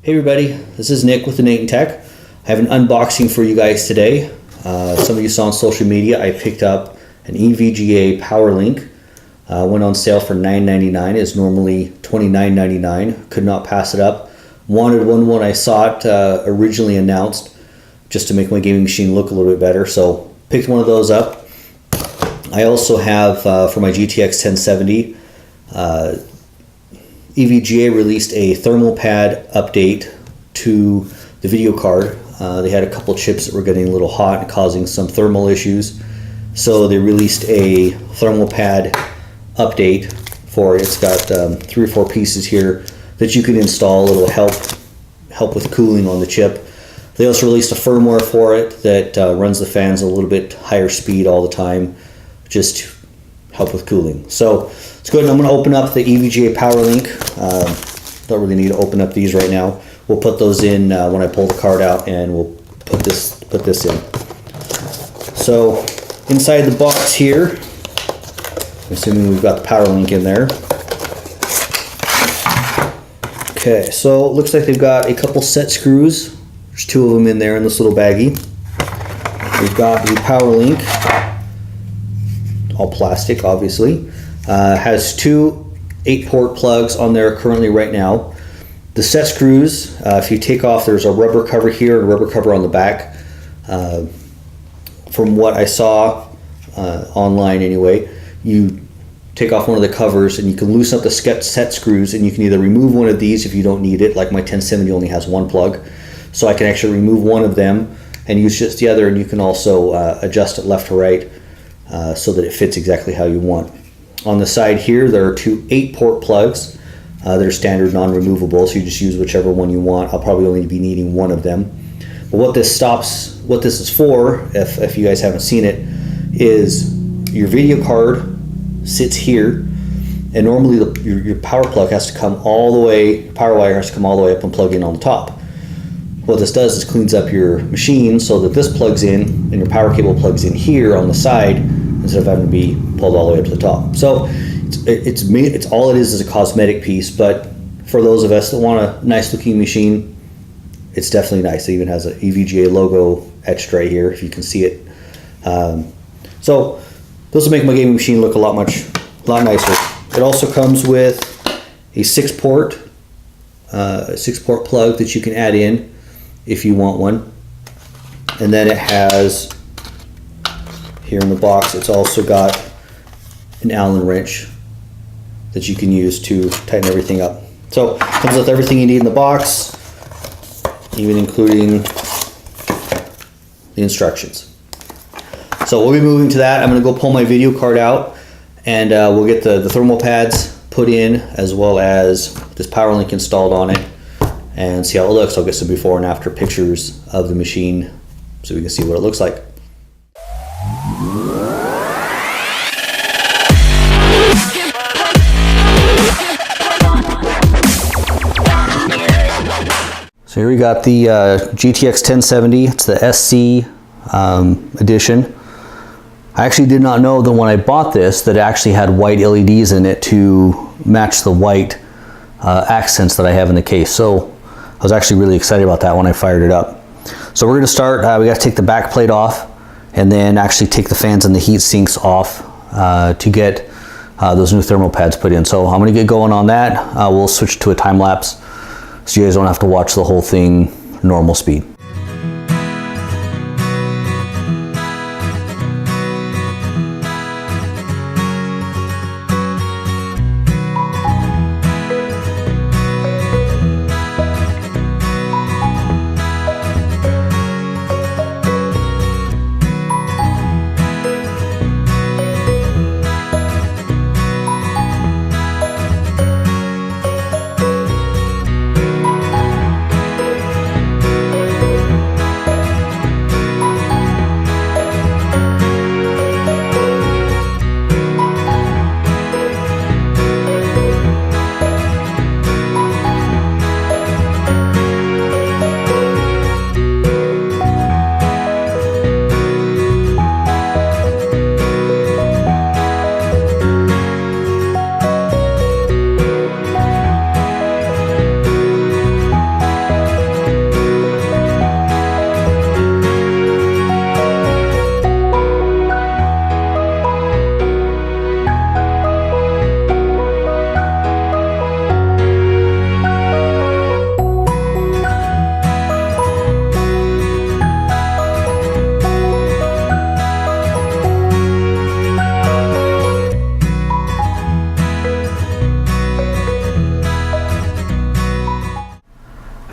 Hey everybody, this is Nick with the NaytonTech. I have an unboxing for you guys today. Some of you saw on social media I picked up an EVGA Powerlink. Went on sale for $9.99. It's normally $29.99. Could not pass it up. Wanted one when I saw it originally announced, just to make my gaming machine look a little bit better. So picked one of those up. I also have for my GTX 1070. EVGA released a thermal pad update to the video card. They had a couple chips that were getting a little hot and causing some thermal issues. So they released a thermal pad update for it. It's got 3 or 4 pieces here that you can install. It'll help with cooling on the chip. They also released a firmware for it that runs the fans a little bit higher speed all the time, just to help with cooling. So let's go ahead and I'm going to open up the EVGA Powerlink. Don't really need to open up these right now. We'll put those in when I pull the card out, and we'll put this in. So inside the box here, assuming we've got the Powerlink in there. Okay, so it looks like they've got a couple set screws. There's 2 of them in there in this little baggie. We've got the Powerlink, all plastic obviously. Has 2 8-port plugs on there currently right now. The set screws, if you take off, there's a rubber cover here and a rubber cover on the back. From what I saw online anyway, you take off one of the covers and you can loosen up the set screws, and you can either remove one of these if you don't need it, like my 1070 only has 1 plug. So I can actually remove one of them and use just the other, and you can also adjust it left to right so that it fits exactly how you want. On the side here, there are 2 8-port plugs. They're standard non-removable, so you just use whichever one you want. I'll probably only be needing one of them. But what this is for, if you guys haven't seen it, is your video card sits here, and normally your power plug has to come all the way, power wire has to come all the way up and plug in on the top. What this does is cleans up your machine so that this plugs in and your power cable plugs in here on the side, instead of having to be pulled all the way up to the top. So it's all it is a cosmetic piece, but for those of us that want a nice looking machine, it's definitely nice. It even has an EVGA logo etched right here, if you can see it. So this will make my gaming machine look a lot nicer. It also comes with a 6-port plug that you can add in if you want one. And then it has, here in the box, it's also got an Allen wrench that you can use to tighten everything up. So it comes with everything you need in the box, even including the instructions. So we'll be moving to that. I'm going to go pull my video card out, and we'll get the thermal pads put in, as well as this Powerlink installed on it, and see how it looks. I'll get some before and after pictures of the machine so we can see what it looks like. So here we got the GTX 1070. It's the SC edition. I actually did not know that when I bought this that it actually had white LEDs in it to match the white accents that I have in the case. So I was actually really excited about that when I fired it up. So we're going to start, we got to take the back plate off, and then actually take the fans and the heat sinks off to get those new thermal pads put in. So I'm going to get going on that. We'll switch to a time lapse so you guys don't have to watch the whole thing normal speed.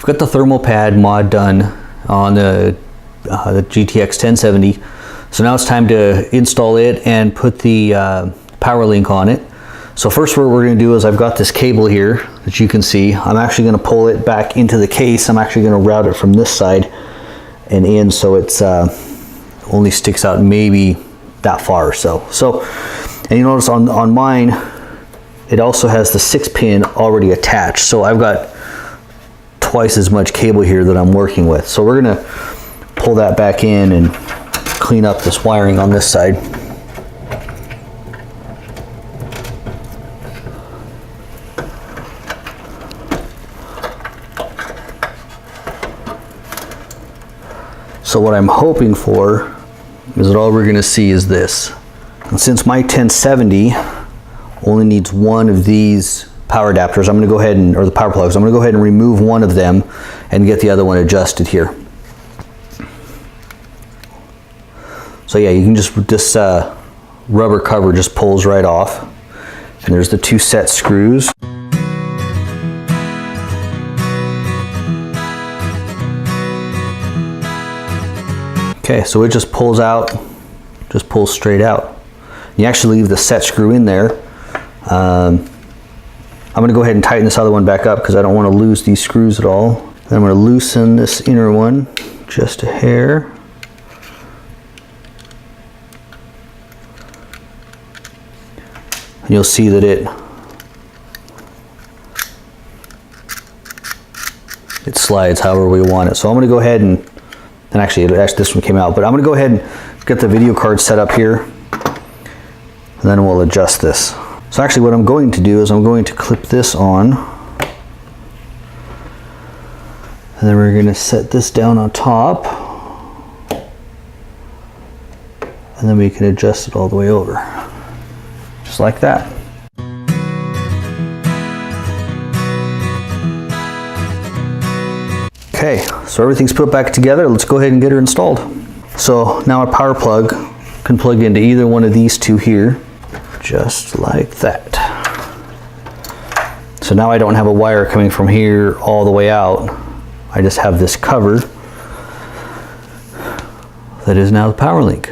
I've got the thermal pad mod done on the GTX 1070. So now it's time to install it and put the Powerlink on it. So first what we're going to do is I've got this cable here that you can see. I'm actually going to pull it back into the case. I'm actually going to route it from this side and in, so it's only sticks out maybe that far or so. And you notice on mine, it also has the 6-pin already attached. So I've got twice as much cable here that I'm working with. So we're gonna pull that back in and clean up this wiring on this side. So what I'm hoping for is that all we're gonna see is this. And since my 1070 only needs one of these power adapters, I'm going to go ahead and, or the power plugs, I'm going to go ahead and remove one of them and get the other one adjusted here. So yeah, you can just, this rubber cover just pulls right off. And there's the 2 set screws. Okay, so it just pulls out, just pulls straight out. You actually leave the set screw in there. I'm going to go ahead and tighten this other one back up because I don't want to lose these screws at all. Then I'm going to loosen this inner one just a hair. And you'll see that it slides however we want it. So I'm going to go ahead and actually this one came out, but I'm going to go ahead and get the video card set up here. And then we'll adjust this. So actually what I'm going to do is I'm going to clip this on. And then we're going to set this down on top. And then we can adjust it all the way over. Just like that. Okay, so everything's put back together. Let's go ahead and get her installed. So now our power plug can plug into either one of these two here. Just like that. So now I don't have a wire coming from here all the way out. I just have this cover that is now the Powerlink.